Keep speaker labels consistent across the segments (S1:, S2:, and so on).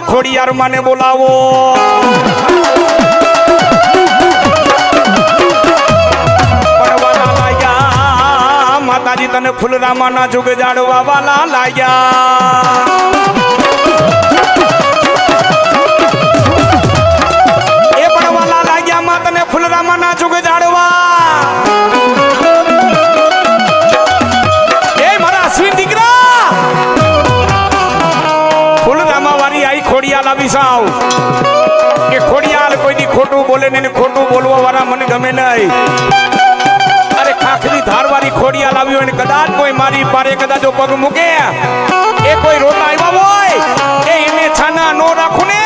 S1: ખોડિયાર માને બોલાવો પડવાના લાગ્યા માતાજી તને ફૂલરામાના જુગ જાડવા વાલા લાગ્યા એ પડવાલા લાગ્યા માં તને ફૂલરામાના જુગ જાડવા ખોડિયાલ આવી સાવ કે ખોડિયાલ કોઈની ખોટું બોલે ને ખોટું બોલવા વાળા મને ગમે નહીં અરે ખાખરી ધારવાળી ખોડિયાલ આવી હોય ને કદાચ કોઈ મારી પારે કદાચ પગ મૂકે એ કોઈ રોતા આવ્યા હોય એ એને છાના નો રાખું ને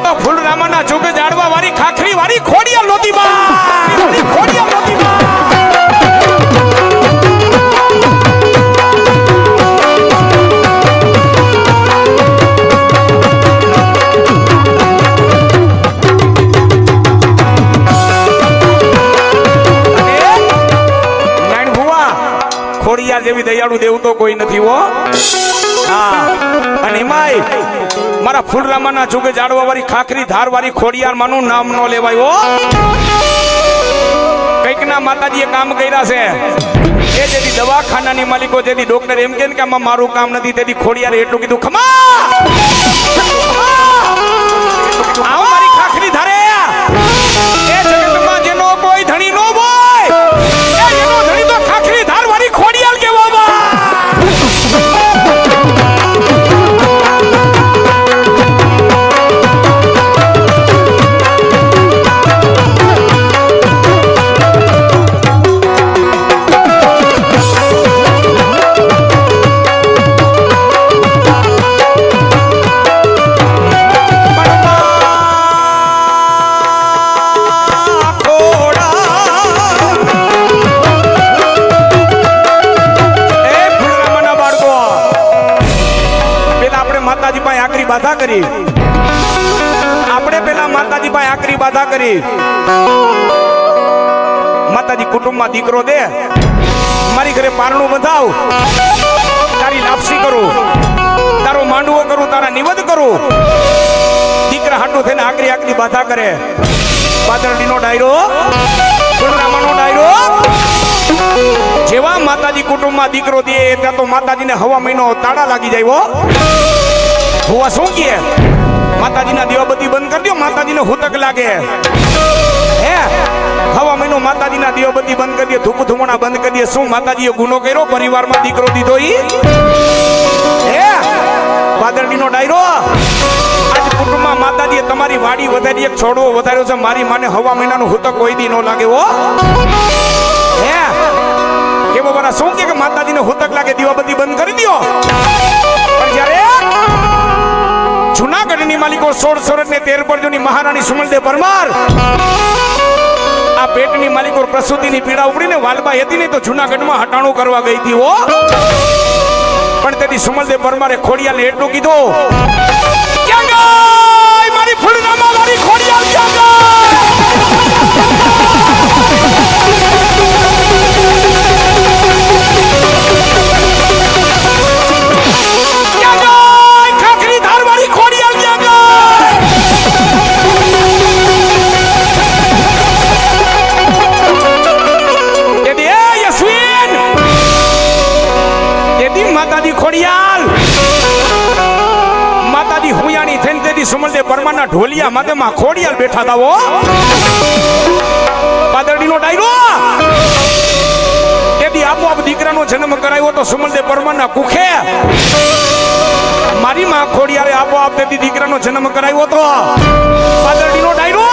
S1: તો ફૂલરામાના જુગ જાડવા વાળી ખાખરી વાળી ખોડિયાલ નહોતી બા ખોડિયાલ નહોતી બા ખોડિયાર જેવી દયાળુ દેવ તો કોઈ નથી હો હા અને એમાંય મારા ફૂલરામાના જુગે જાડવા વાળી ખાખરી ધાર વાળી ખોડિયાર માનું નામ ન લેવાય હો કઈક ના માતાજીએ કામ કર્યા છે એ જેથી દવાખાનાની માલિકો જેથી ડોક્ટર એમ કે આમાં મારું કામ નથી તેથી ખોડિયારે એટલું કીધું ખમા આવો મારી ખાખરી ધારે એ જગતમાં જેનો કોઈ ધણી નો હોય એ જેનો ધણી તો ખાખરી ધાર વાળી ખોડિયાલ કેવામાં બાધા કરી આપણે પેલા માતાજી પાસે આકરી બાધા કરી માતાજી કુટુંબમાં દીકરો દે મારી ઘરે પારણું બંધાવ તારી લાપસી કરું તારો માંડવો કરું તારા નિવેદ કરું દીકરા હાટું થઈને આકરી આકરી બાધા કરે પાદરડીનો ડાયરો ફૂલરામાનો ડાયરો જેવા માતાજી કુટુંબમાં દીકરો દે ત્યાં તો માતાજીને હવા મહિનો તાળા લાગી જાય હો હુવા શું કહે માતાજીના દીવાબત્તી બંધ કરી દો માતાજીને હુતક લાગે હે હવા મહિનો માતાજીના દીવાબત્તી બંધ કરી દે ધૂપ ધૂમણા બંધ કરી દે શું માતાજીએ ગુનો કર્યો પરિવારમાં દીકરો દીધો ઈ હે પાદરડીનો ડાયરો આજ કુટુંબમાં માતાજીએ તમારી વાડી વધારી એક છોડવો વધાર્યો છે મારી માને હવા મહિનાનું હુતક કોઈ દી ન લાગે હો હે કેવો બરા શું કે માતાજીને હુતક લાગે દીવાબત્તી બંધ કરી દો પણ જ્યારે જૂનાગઢની માલિકો 16 સોરઠ ને 13 પરજોની મહારાણી સુમલદેવ પરમાર આ પેટની માલિકો પ્રસૂતિની પીડા ઉપડીને વાલબા હતી ને તો જૂનાગઢમાં હટાણું કરવા ગઈ હતી હો પણ તેથી સુમલદેવ પરમારે ખોડિયાલને એટલું કીધું ક્યાં ગઈ મારી ફૂલરામા વાળી ખોડિયાલ ક્યાં ગઈ માતાજી ખોડિયાલ માતાજી હુયાણી થઈને તેથી સુમલદેવ પરમારના ઢોલિયા માથેમાં ખોડિયાલ બેઠા હતા હો પાદરડીનો ડાયરો તેથી આપોઆપ દીકરાનો જન્મ કરાવ્યો તો સુમલદેવ પરમારના કુખે મારી માં ખોડિયારે આપોઆપ તેથી દીકરાનો જન્મ કરાવ્યો તો પાદરડીનો ડાયરો